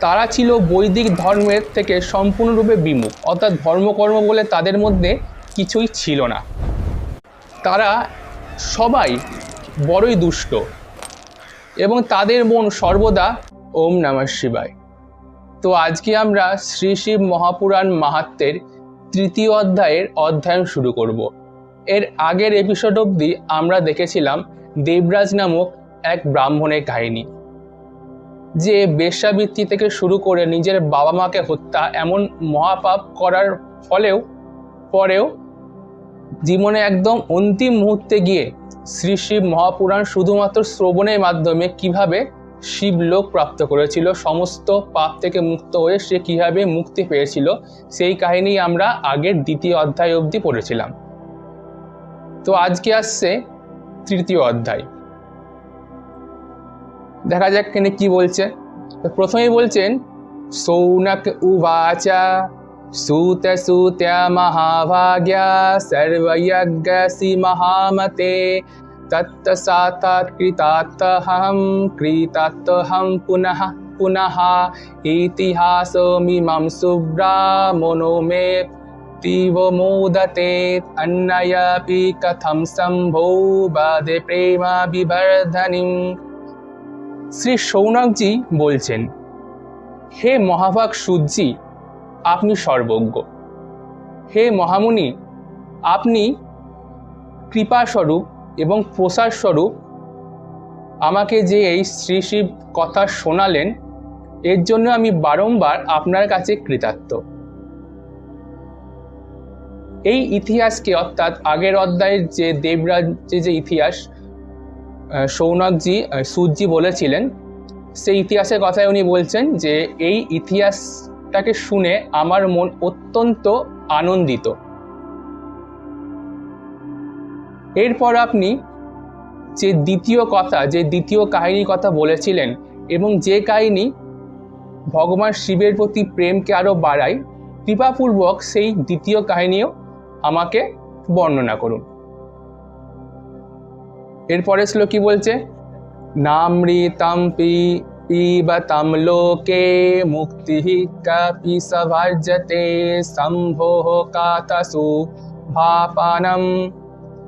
তারা ছিল বৈদিক ধর্মের থেকে সম্পূর্ণরূপে বিমুখ, অর্থাৎ ধর্মকর্ম বলে তাদের মধ্যে কিছুই ছিল না। তারা সবাই বড়ই দুষ্ট এবং তাদের মন সর্বদা ওম নমঃ শিবায়। তো আজকে আমরা শ্রী শিব মহাপুরাণ মাহাত্ম্যের তৃতীয় অধ্যায়ের অধ্যয়ন শুরু করব। এর আগের এপিসোড অবধি আমরা দেখেছিলাম দেবরাজ নামক এক ব্রাহ্মণের কাহিনী, যে বেশ্যাবৃত্তি থেকে শুরু করে নিজের বাবা মাকে হত্যা এমন মহাপাপ করার পরেও জীবনে একদম অন্তিম মুহূর্তে গিয়ে শ্রী শিব মহাপুরাণ শুধুমাত্র শ্রবণের মাধ্যমে কিভাবে শিবলোক প্রাপ্ত করেছিল, সমস্ত পাপ থেকে মুক্ত হয়ে সে কিভাবে মুক্তি পেয়েছিল, সেই কাহিনী আমরা আগের দ্বিতীয় অধ্যায় অবধি পড়েছিলাম। তো আজকে আসছে তৃতীয় অধ্যায়। দেখা যাক এখানে কি বলছে। প্রথমেই বলছেন, সৌনক উবাচা সুত সুত্য মহাভাগ্যা সর্বযজ্ঞসি মহামতে তত্সাৎ কৃতাত্তহম পুনঃ পুনঃ ইতিহাসমিমং সুব্রাহ্মণো মে तीव मोदते अन्नयपि कथम संभो बादे प्रेमा विवर्धनिम। শ্রী সৌনকজি বলছেন, হে মহাভাগ সুতজি, আপনি সর্বজ্ঞ। হে মহামুনি, আপনি কৃপাস্বরূপ এবং প্রসাদ স্বরূপ আমাকে যে এই শ্রী শিব কথা শোনালেন, এর জন্য আমি বারংবার আপনার কাছে কৃতার্থ। এই ইতিহাসকে, অর্থাৎ আগের অধ্যায়ের যে দেবরাজ্যের যে ইতিহাস সৌনকজি সুতজি বলেছিলেন, সেই ইতিহাসের কথাই উনি বলছেন যে এই ইতিহাসটাকে শুনে আমার মন অত্যন্ত আনন্দিত। এরপর আপনি যে দ্বিতীয় কাহিনী কথা বলেছিলেন এবং যে কাহিনী ভগবান শিবের প্রতি প্রেমকে আরো বাড়ায়, কৃপাপূর্বক সেই দ্বিতীয় কাহিনীও আমাকে বর্ণনা করুন। এরপরে শ্লোক কি বলছে, নামৃতম পিবতম লোকে মুক্তিঃ কাপি সভার্জতে শম্ভোঃ কাতসু ভাপানম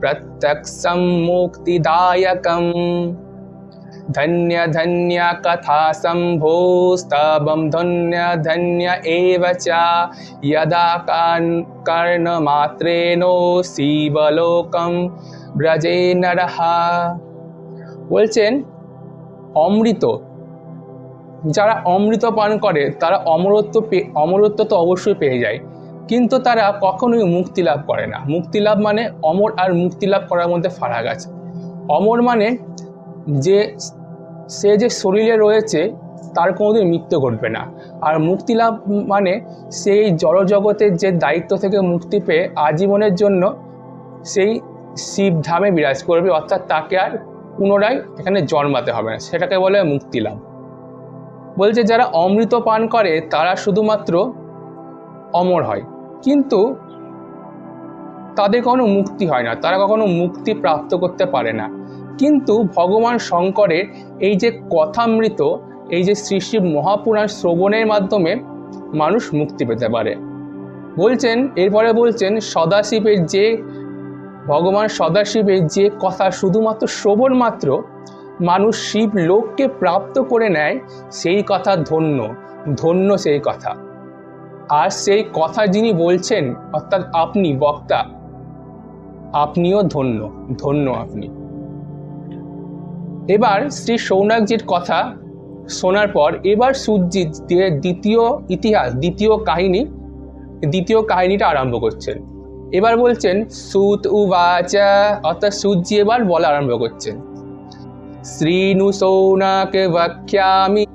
প্রত্যক্ষম মুক্তিদায়কম ধন্য ধন্য কথা শম্ভো স্তবম ধন্য ধন্য এব চ যদা কর্ণমাত্রেণ শিবলোকম ব্রজে নরঃ। বলছেন, অমৃত, যারা অমৃত পান করে তারা অমরত্ব তো অবশ্যই পেয়ে যায়, কিন্তু তারা কখনোই মুক্তি লাভ করে না। মুক্তি লাভ মানে অমর আর মুক্তি লাভ করার মধ্যে ফারাক আছে। অমর মানে সে যে শরীরে রয়েছে তার কোনোদিন মৃত্যু ঘটবে না, আর মুক্তি লাভ মানে সেই জড়জগতের যে দায়িত্ব থেকে মুক্তি পেয়ে আজীবনের জন্য সেই শিবধামে বিরাজ করবে, অর্থাৎ তাকে আর পুনরায় এখানে জন্মাতে হবে না, সেটাকে বলে মুক্তি লাভ। বলছে যারা অমৃত পান করে তারা শুধুমাত্র অমর হয়, কিন্তু তাদের কোনো মুক্তি হয় না, তারা কখনো মুক্তি প্রাপ্ত করতে পারে না। কিন্তু ভগবান শঙ্করের এই যে কথামৃত, এই যে শ্রী শিব মহাপুরাণ শ্রবণের মাধ্যমে মানুষ মুক্তি পেতে পারে। এরপরে বলছেন ভগবান সদাশিবের যে কথা শুধুমাত্র শ্রবণ মাত্র মানুষ শিব লোককে প্রাপ্ত করে নেয়, সেই কথা ধন্য সেই কথা। আর সেই কথা যিনি বলছেন, অর্থাৎ আপনি বক্তা, আপনিও ধন্য আপনি। এবার শ্রী সৌনকজির কথা শোনার পর এবার সুতজি দ্বিতীয় কাহিনীটা আরম্ভ করছেন। এবার বলছেন, সুত উবাচা, অর্থাৎ সুতজি এবার বলা আরম্ভ করছেন, শ্রীনু সৌনক বক্ষ্যামি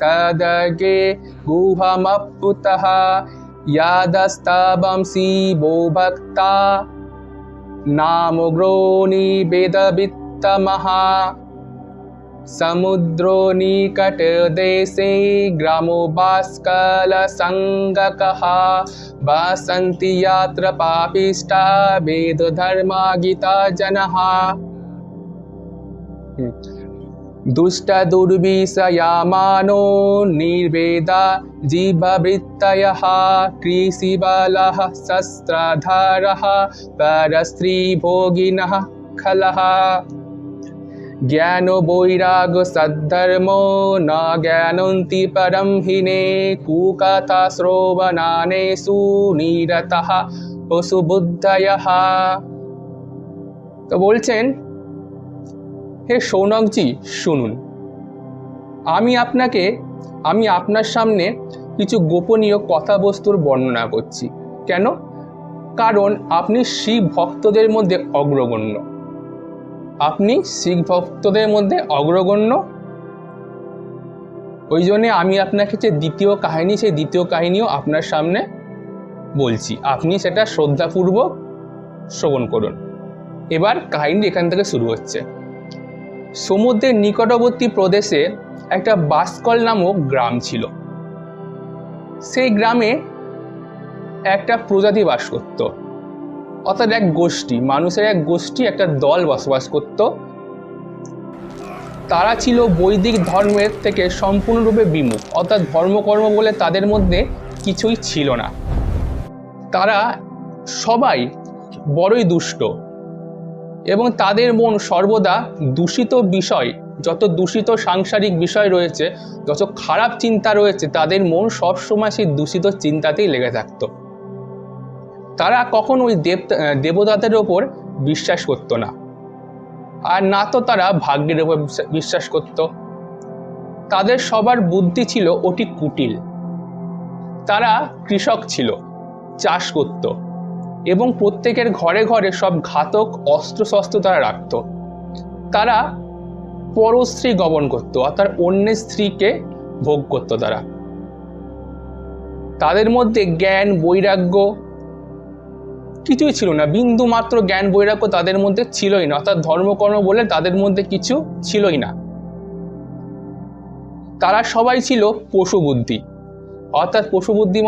তদগে গুহমপ্পুতঃ ইয়াদস্তবং শিবো ভক্তা নামোগ্রো নিবেদবিত্তমঃ সমুদ্রো নিকটদেশে গ্রামো বাষ্কলসঙ্গকঃ বাসন্তি ইয়াত্র পাপিষ্টা বেদধর্মাগীতা জনঃ। দুষ্ট দুর্বিষয়ামানো নির্বেদা জীববৃত্তয়ঃ কৃষিবালঃ শস্ত্রধারঃ পরস্ত্রী ভোগিনঃ খলঃ জ্ঞান বৈরাগ সদ্ধর্মো ন জ্ঞানন্তি পরম হিনে কুকথা শ্রবণানেষু নিরতঃ পশুবুদ্ধয়ঃ। তো বলছেন, হে শৌনকজি শুনুন, আমি আপনার সামনে কিছু গোপনীয় কথাবস্তুর বর্ণনা করছি। কেন? কারণ আপনি শিব ভক্তদের মধ্যে অগ্রগণ্য। ওই জন্যে আমি আপনাকে যে দ্বিতীয় কাহিনী, সেই দ্বিতীয় কাহিনীও আপনার সামনে বলছি, আপনি সেটা শ্রদ্ধাপূর্বক শ্রবণ করুন। এবার কাহিনী এখান থেকে শুরু হচ্ছে। সমুদ্রের নিকটবর্তী প্রদেশে একটা বাসকল নামক গ্রাম ছিল। সেই গ্রামে একটা প্রজাতি বাস করত, অর্থাৎ এক গোষ্ঠী, মানুষের এক গোষ্ঠী, একটা দল বসবাস করত। তারা ছিল বৈদিক ধর্মের থেকে সম্পূর্ণরূপে বিমুখ, অর্থাৎ ধর্মকর্ম বলে তাদের মধ্যে কিছুই ছিল না। তারা সবাই বড়ই দুষ্ট এবং তাদের মন সর্বদা দূষিত বিষয়, যত দূষিত সাংসারিক বিষয় রয়েছে, যত খারাপ চিন্তা রয়েছে, তাদের মন সবসময় সেই দূষিত চিন্তাতেই লেগে থাকতো। তারা কখনো ওই দেবতাদের ওপর বিশ্বাস করতো না, আর না তো তারা ভাগ্যের উপর বিশ্বাস করত। তাদের সবার বুদ্ধি ছিল অতি কুটিল। তারা কৃষক ছিল, চাষ করত এবং প্রত্যেকের ঘরে ঘরে সব ঘাতক অস্ত্রশস্ত্র তারা রাখত। তারা পরস্ত্রী গমন করত, অর্থাৎ অন্যের স্ত্রীকে ভোগ করত। তাদের মধ্যে জ্ঞান বৈরাগ্য কিছুই ছিল না, বিন্দু মাত্র জ্ঞান বৈরাগ্য তাদের মধ্যে ছিলই না, অর্থাৎ ধর্মকর্ম বলে তাদের মধ্যে কিছু ছিলই না। তারা সবাই ছিল পশু বুদ্ধি। অর্থাৎ পশু বুদ্ধি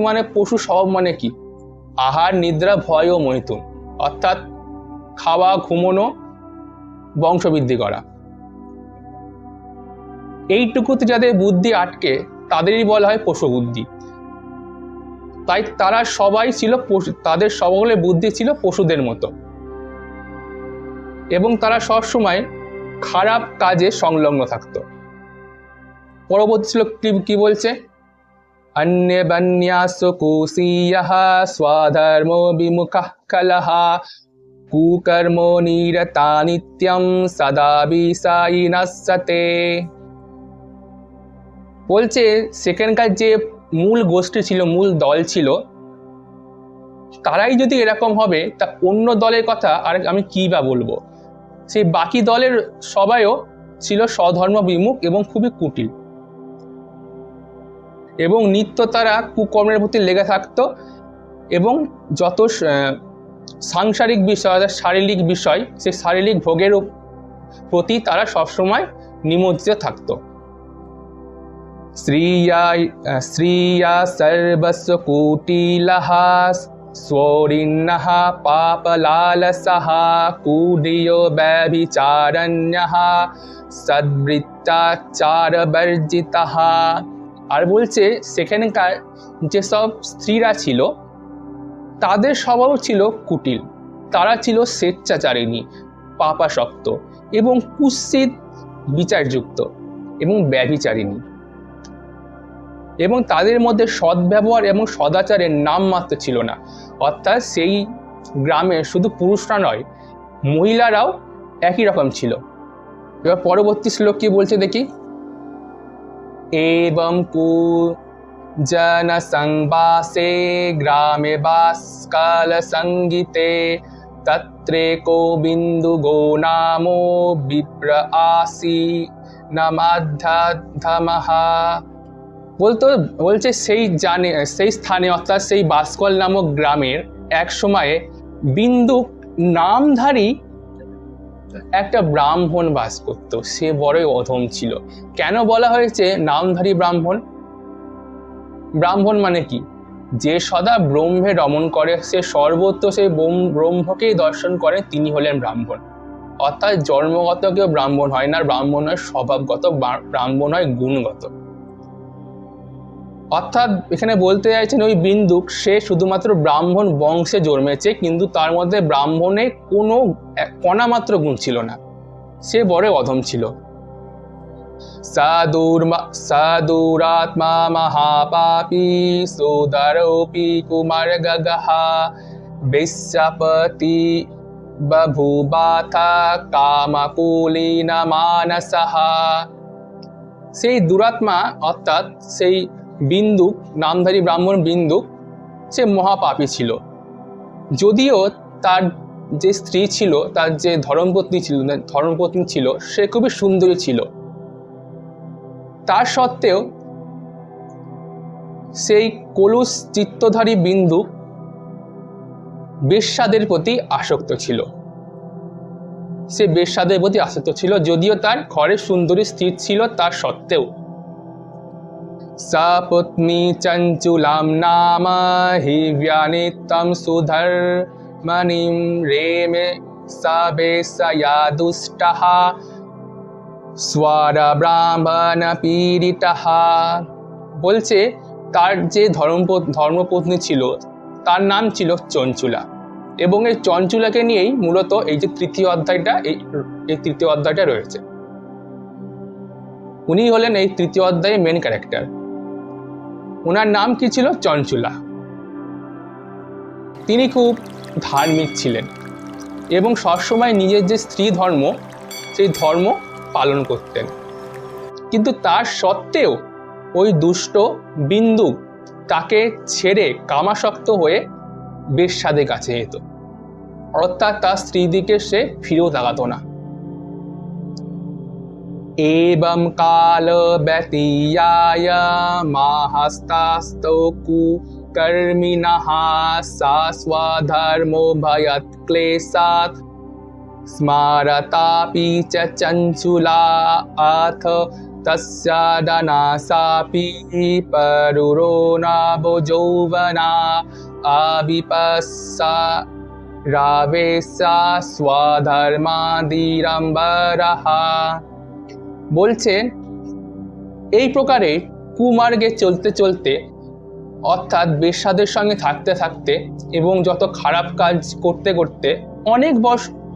মানে পশু স্বভাব। মানে কি? আহার, নিদ্রা, ভয় ও মৈথুন, অর্থাৎ খাওয়া, ঘুমোনো, বংশবৃদ্ধি করা, এইটুকুতে যাদের বুদ্ধি আটকে তাদেরই বলা হয় পশু বুদ্ধি। তাই তারা সবাই ছিল তাদের সকলের বুদ্ধি ছিল পশুদের মতো এবং তারা সবসময় খারাপ কাজে সংলগ্ন থাকত। পরবর্তী শ্লোক কি বলছে? অন্য বন্যাসু কুসীয়ঃ স্বধর্ম বিমুখঃ কলহ কুকর্ম নিরতা নিত্যম সদা বিষায়িনস্যতে। বলছে সেখানকার যে মূল গোষ্ঠী ছিল, মূল দল ছিল, তারাই যদি এরকম হবে, তা অন্য দলের কথা আর আমি কি বা বলবো। সেই বাকি দলের সবাইও ছিল স্বধর্ম বিমুখ এবং খুবই কুটিল এবং নিত্য তারা কুকর্মের প্রতি লেগে থাকতো এবং যত সাংসারিক বিষয়, অর্থাৎ শারীরিক বিষয়, সেই শারীরিক ভোগের প্রতি তারা সবসময় নিমজ্জিত থাকতো। শ্রিয়া সর্বস্ব কুটিলঃ স্বরিন্নঃ পাপলালসঃ কুডিয় ব্যভিচারণ্যঃ সদ্বৃত্তাচারবর্জিতঃ। আর বলছে সেখানকার যেসব স্ত্রীরা ছিল তাদের স্বভাব ছিল কুটিল। তারা ছিল স্বেচ্ছাচারিণী, পাপাসক্ত এবং কুৎসিত বিচারযুক্ত এবং ব্যভিচারিণী, এবং তাদের মধ্যে সদ্ব্যবহার এবং সদাচারের নামমাত্র ছিল না। অর্থাৎ সেই গ্রামে শুধু পুরুষরা নয়, মহিলারাও একই রকম ছিল। এবার পরবর্তী শ্লোক কি বলছে দেখি। এবং জন সংবাসে গ্রামে বাসকাল সঙ্গীতে তত্রেকো বিন্দু গো নামো বিপ্র আসি নামাধ্যাধমঃ। বলছে সেই স্থানে, অর্থাৎ সেই বাসকল নামক গ্রামের এক সময়ে বিন্দু নামধারী একটা ব্রাহ্মণ বাস করত। সে বড়ই অধম ছিল। কেন বলা হয়েছে নামধারী ব্রাহ্মণ? ব্রাহ্মণ মানে কি? যে সদা ব্রহ্মে রমণ করে, সে সর্বত্র সেই ব্রহ্মকেই দর্শন করে, তিনি হলেন ব্রাহ্মণ। অর্থাৎ জন্মগত কেউ ব্রাহ্মণ হয় না, ব্রাহ্মণ হয় স্বভাবগত, ব্রাহ্মণ হয় গুণগত। অর্থাৎ এখানে বলতে চাইছেন ওই বিন্দুক সে শুধুমাত্র ব্রাহ্মণ বংশে জন্মেছে, কিন্তু তার মধ্যে ব্রাহ্মণের কোনো কণা মাত্র গুণ ছিল না, সে বড় অধম ছিল। সাদুরাত্মা মহাপাপী সুদরোপি কুমার গগহা বেশ্যাপতি বভূবাথা কামকুলীন মানসহা। সেই দুরাত্মা অর্থাৎ সেই বিন্দুক, নামধারী ব্রাহ্মণ বিন্দুক, সে মহাপাপী ছিল। যদিও তার যে স্ত্রী ছিল, তার যে ধর্মপত্নী ছিল সে খুবই সুন্দরী ছিল, তার সত্ত্বেও সেই কলুষ চিত্তধারী বিন্দুক বেশ্যাদের প্রতি আসক্ত ছিল। সে বেশ্যাদের প্রতি আসক্ত ছিল, যদিও তার ঘরে সুন্দরী স্ত্রী ছিল তার সত্ত্বেও। সপত্নী চঞ্চুলাম নাম হিব্যানিত্যম সুধর্মণিম রেমে সবেশয়া দুষ্টঃ স্বর ব্রাহ্মণ পীড়িতঃ। বলছে তার যে ধর্মপত্নী ছিল তার নাম ছিল চঞ্চুলা, এবং এই চঞ্চুলাকে নিয়েই মূলত এই যে তৃতীয় অধ্যায়টা, এই তৃতীয় অধ্যায়টা রয়েছে। উনি হলেন এই তৃতীয় অধ্যায়ের মেন ক্যারেক্টার। ওনার নাম কি ছিল? চঞ্চুলা। তিনি খুব ধার্মিক ছিলেন এবং সবসময় নিজের যে স্ত্রী ধর্ম, সেই ধর্ম পালন করতেন, কিন্তু তার সত্ত্বেও ওই দুষ্ট বিন্দু তাকে ছেড়ে কামাসক্ত হয়ে বেশ্যাদের কাছে যেত, অর্থাৎ তার স্ত্রীর দিকে সে ফিরেও তাকাতো না। एवं काल व्यतीयाय माहस्तास्तौ कुकर्मिणः सा स्वधर्मो भयत् क्लेशात् स्मारतापि च चञ्चुला अथ तस्य दनासापि परुरो नभो यौवना अविपस्सा रावेशा स्वधर्मादिरम्बरः। বলছেন এই প্রকারে কুমার্গে চলতে চলতে, অর্থাৎ বেশ্যাদের সঙ্গে থাকতে থাকতে এবং যত খারাপ কাজ করতে করতে অনেক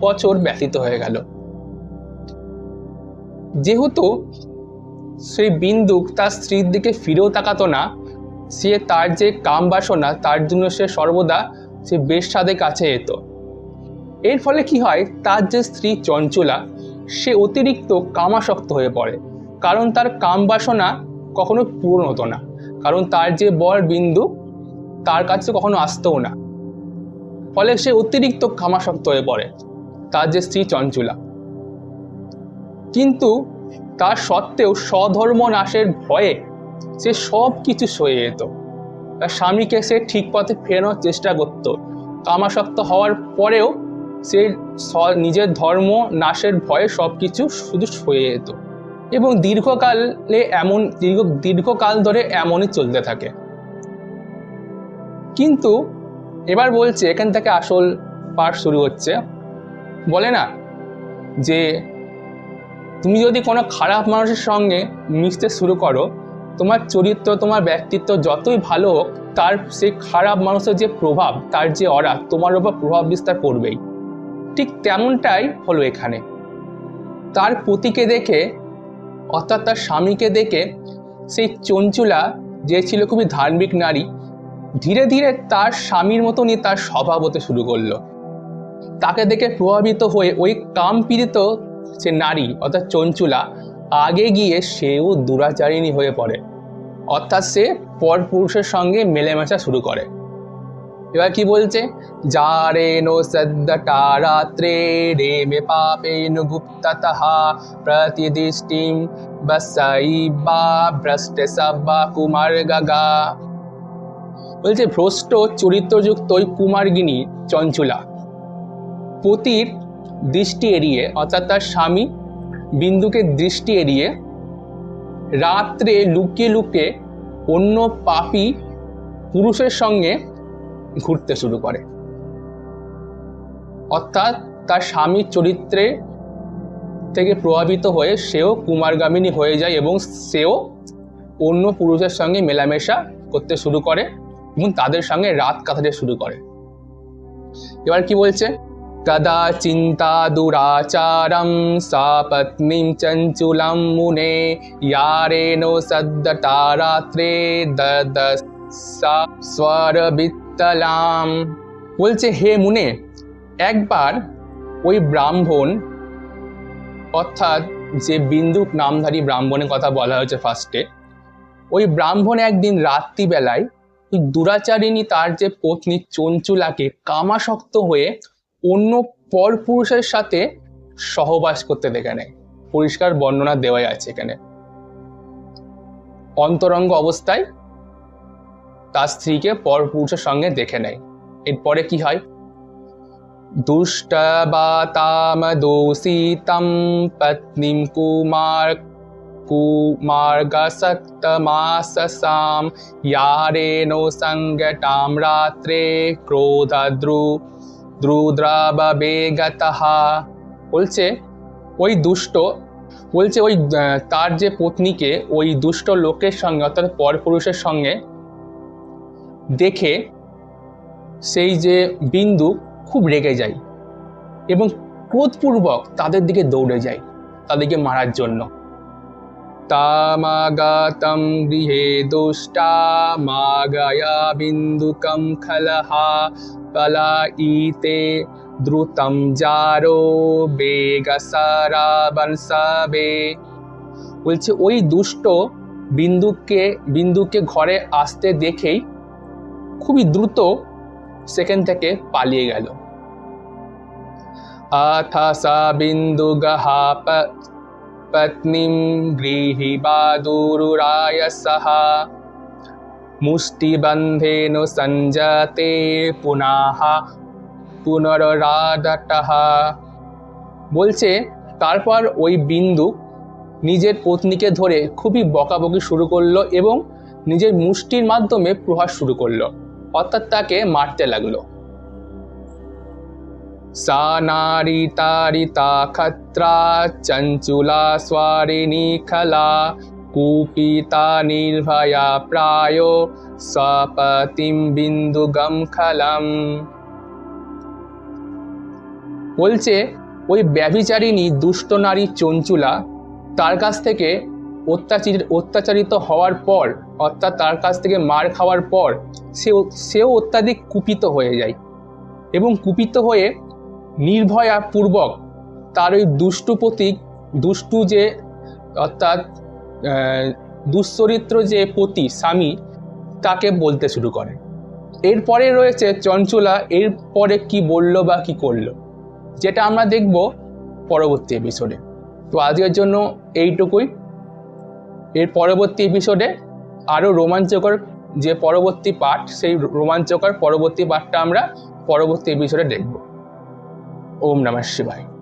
বছর ব্যতীত হয়ে গেল। যেহেতু সেই বিন্দুক তার স্ত্রীর দিকে ফিরেও তাকাতো না, সে তার যে কাম বাসনা, তার জন্য সে সর্বদা সে বেশ্যাদের কাছে যেত। এর ফলে কি হয়, তার যে স্ত্রী চঞ্চলা সে অতিরিক্ত কামাসক্ত হয়ে পড়ে, কারণ তার কাম বাসনা কখনো পূরণ হতো না, কারণ তার যে বর বিন্দু তার কাছে কখনো আসতও না। ফলে সে অতিরিক্ত কামাসক্ত হয়ে পড়ে, তার যে স্ত্রী চঞ্চলা। কিন্তু তার সত্ত্বেও স্বধর্ম নাশের ভয়ে সে সব কিছু সয়ে যেত। তার স্বামীকে সে ঠিক পথে ফেরানোর চেষ্টা করত, কামাসক্ত হওয়ার পরেও সে নিজের ধর্ম নাশের ভয়ে সব কিছু শুধু সয়ে যেত, এবং দীর্ঘকাল ধরে এমনই চলতে থাকে। কিন্তু এবার বলছে, এখান থেকে আসল পাঠ শুরু হচ্ছে। বলে না যে তুমি যদি কোনো খারাপ মানুষের সঙ্গে মিশতে শুরু করো, তোমার চরিত্র, তোমার ব্যক্তিত্ব যতই ভালো হোক, তার সেই খারাপ মানুষের যে প্রভাব, তার যে অরা তোমার উপর প্রভাব বিস্তার করবেই। ঠিক তেমনটাই হলো এখানে। তার পতিকে দেখে, অর্থাৎ তার স্বামীকে দেখে, সেই চঞ্চুলা যে ছিল খুবই ধার্মিক নারী, ধীরে ধীরে তার স্বামীর মতনই তার স্বভাব হতে শুরু করলো। তাকে দেখে প্রভাবিত হয়ে ওই কামপীড়িত সে নারী অর্থাৎ চঞ্চুলা আগে গিয়ে সেও দুরাচারিণী হয়ে পড়ে, অর্থাৎ সে পরপুরুষের সঙ্গে মেলামেশা শুরু করে। এবার কি বলছে, যারেনো সদ্যটা রাত্রে রেমে পাপেন গুপ্ততঃ প্রতিদৃষ্টিম বসাইবা ভ্রষ্ট সব্বা কুমার গগা। বলছে ভ্রষ্ট চরিত্রযুক্ত ওই কুমারগিনী চঞ্চুলা পতির দৃষ্টি এড়িয়ে, অর্থাৎ তার স্বামী বিন্দুকে দৃষ্টি এড়িয়ে রাত্রে লুকিয়ে লুকিয়ে অন্য পাপী পুরুষের সঙ্গে ঘুরতে শুরু করে। অর্থাৎ তার স্বামীর চরিত্রে থেকে প্রভাবিত হয়ে সেও কুমারগামিনী হয়ে যায় এবং সেও অন্য পুরুষের সঙ্গে মেলামেশা করতে শুরু করে এবং তাদের সঙ্গে রাত কাটাতে শুরু করে। এবার কি বলছে, কদা চিন্তা দুরাচারম সা পত্নীম চঞ্চুলাম মুনে ইয়ারেনো সদ্দতা রাত্রে দদসা স্বরবিত্তলাম। বলছে হে মুনে, একবার ওই ব্রাহ্মণ, অর্থাৎ যে বিন্দুক নামধারী ব্রাহ্মণের কথা বলা হয়েছে ফার্স্টে, ওই ব্রাহ্মণ একদিন রাত্রিবেলায় ওই দুরাচারিণী তার যে পত্নী চঞ্চুলাকে কামাসক্ত হয়ে অন্য পরপুরুষের সাথে সহবাস করতে দেখে নেয়। পরিষ্কার বর্ণনা দেওয়াই আছে এখানে। অন্তরঙ্গ অবস্থায় তার স্ত্রীকে পরপুরুষের সঙ্গে দেখে নেয়। এরপরে কি হয়, দুষ্টবাতাম দোষিতম পত্নীম কুমার্গসক্তমাসসাম ইয়ারেনো সঙ্গতাম রাত্রে ক্রোধদ্রুদ্রাবেগতঃ। বলছে ওই তার যে পত্নীকে ওই দুষ্ট লোকের সঙ্গে অর্থাৎ পরপুরুষের সঙ্গে দেখে সেই যে বিন্দু খুব রেগে যায় এবং ক্রোধপূর্বক তাদের দিকে দৌড়ে যায় তাদেরকে মারার জন্য। তামাগাতম গৃহে দুষ্টা মাগায়া বিন্দুকম খলহা পলাইতে দ্রুতম জারো বেগসারা বনসাবে। বলছে ওই দুষ্ট বিন্দুকে ঘরে আসতে দেখেই খুবই দ্রুত সেখান থেকে পালিয়ে গেল। আথা সা বিন্দুগহা পত্নীম গৃহী বাদুরায়সহ মুষ্টিবন্ধেন সঞ্জাতে পুনরাদতঃ। বলছে তারপর ওই বিন্দু নিজের পত্নীকে ধরে খুবই বকাবকি শুরু করলো এবং নিজের মুষ্টির মাধ্যমে প্রহার শুরু করলো, অর্থাৎ তাকে মারতে লাগলো। সা নারী তারিতা খত্রা চঞ্চুলা স্বারিণী খলা কুপিতা নির্ভয়া প্রায় স্বপতিম বিন্দুগম খলম। বলছে ওই ব্যভিচারিণী দুষ্ট নারী চঞ্চুলা তার কাছ থেকে অত্যাচারিত হওয়ার পর, অর্থাৎ তার কাছ থেকে মার খাওয়ার পর সেও অত্যাধিক কুপিত হয়ে যায় এবং কুপিত হয়ে নির্ভয়া পূর্বক তার ওই দুষ্টু যে অর্থাৎ দুশ্চরিত্র যে পতি স্বামী তাকে বলতে শুরু করে। এরপরে রয়েছে চঞ্চুলা এরপরে কি বলল বা কি করলো, যেটা আমরা দেখব পরবর্তী এপিসোডে। তো আজকের জন্য এইটুকুই। এর পরবর্তী এপিসোডে আরও রোমাঞ্চকর যে পরবর্তী পার্ট, সেই রোমাঞ্চকর পরবর্তী পার্টটা আমরা পরবর্তী এপিসোডে দেখব। ওম নমঃ শিবায়।